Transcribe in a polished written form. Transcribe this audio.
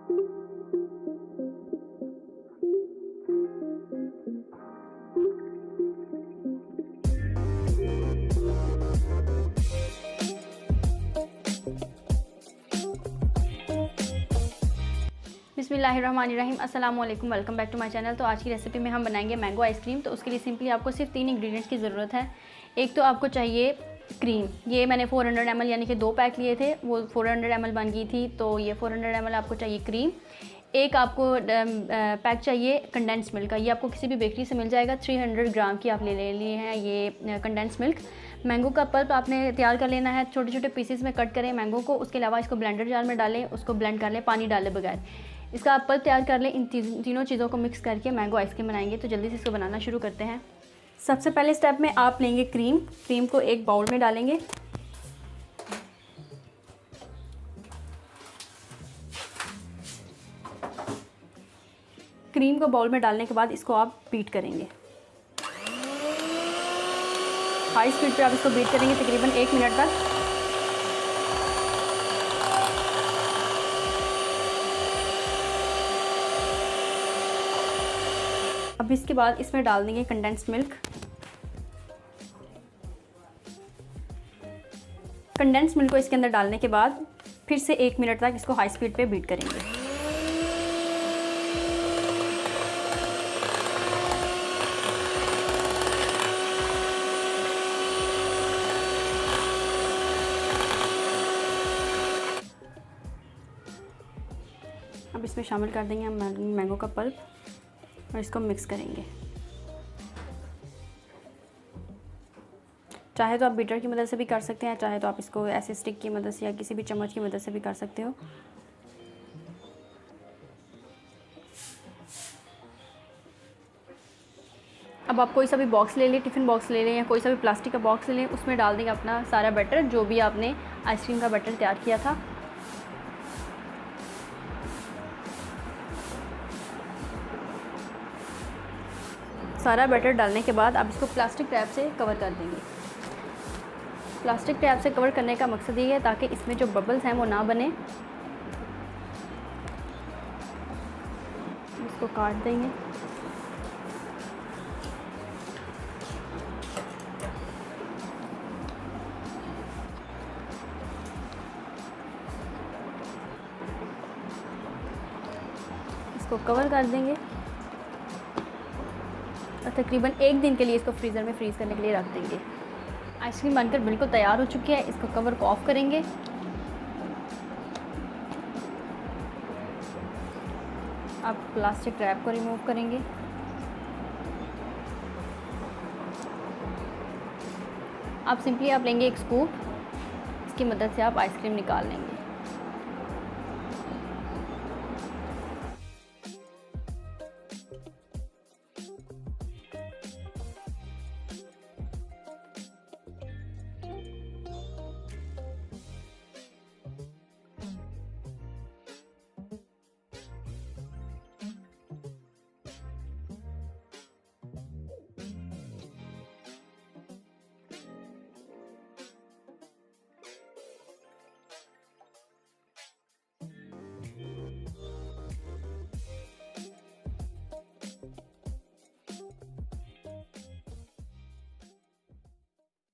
बिस्मिल्लाहिर्रहमानिर्रहीम, अस्सलाम वालेकुम, welcome back to my channel. तो आज की रेसिपी में हम बनाएंगे मैंगो आइसक्रीम। तो उसके लिए सिंपली आपको सिर्फ 3 इंग्रेडिएंट्स की ज़रूरत है। एक तो आपको चाहिए क्रीम, ये मैंने 400 ml यानी कि 2 पैक लिए थे, वो 400 ml बन गई थी, तो ये 400 ml आपको चाहिए क्रीम। एक आपको पैक चाहिए कंडेंस मिल्क का, ये आपको किसी भी बेकरी से मिल जाएगा। 300 ग्राम की आप ले लिए हैं ये कंडेंस मिल्क। मैंगो का पल्प आपने तैयार कर लेना है, छोटे छोटे पीसेस में कट करें मैंगो को। उसके अलावा इसको ब्लेंडर जार में डालें, उसको ब्लेंड कर लें पानी डाले बगैर। इसका आप पल्प तैयार कर लें। इन तीनों चीज़ों को मिक्स करके मैंगो आइसक्रीम बनाएंगे। तो जल्दी से इसको बनाना शुरू करते हैं। सबसे पहले स्टेप में आप लेंगे क्रीम को एक बाउल में डालेंगे। क्रीम को बाउल में डालने के बाद इसको आप बीट करेंगे। हाई स्पीड पे आप इसको बीट करेंगे तकरीबन 1 मिनट तक। अब इसके बाद इसमें डाल देंगे कंडेंस्ड मिल्क। कंडेंस्ड मिल्क को इसके अंदर डालने के बाद फिर से 1 मिनट तक इसको हाई स्पीड पे बीट करेंगे। अब इसमें शामिल कर देंगे हम मैंगो का पल्प और इसको मिक्स करेंगे। चाहे तो आप बीटर की मदद से भी कर सकते हैं, चाहे तो आप इसको ऐसे स्टिक की मदद से या किसी भी चम्मच की मदद से भी कर सकते हो। अब आप कोई सा भी बॉक्स ले लें, टिफ़िन बॉक्स ले लें या कोई सा भी प्लास्टिक का बॉक्स ले लें, उसमें डाल देंगे अपना सारा बैटर, जो भी आपने आइसक्रीम का बैटर तैयार किया था। सारा बैटर डालने के बाद आप इसको प्लास्टिक टैप से कवर कर देंगे। प्लास्टिक टैप से कवर करने का मकसद ये है ताकि इसमें जो बबल्स हैं वो ना बने। इसको काट देंगे। इसको कवर कर देंगे और तकरीबन 1 दिन के लिए इसको फ्रीज़र में फ्रीज़ करने के लिए रख देंगे। आइसक्रीम बनकर बिल्कुल तैयार हो चुकी है। इसको कवर को ऑफ़ करेंगे। अब प्लास्टिक रैप को रिमूव करेंगे। अब सिंपली आप लेंगे एक स्कूप, इसकी मदद से आप आइसक्रीम निकाल लेंगे।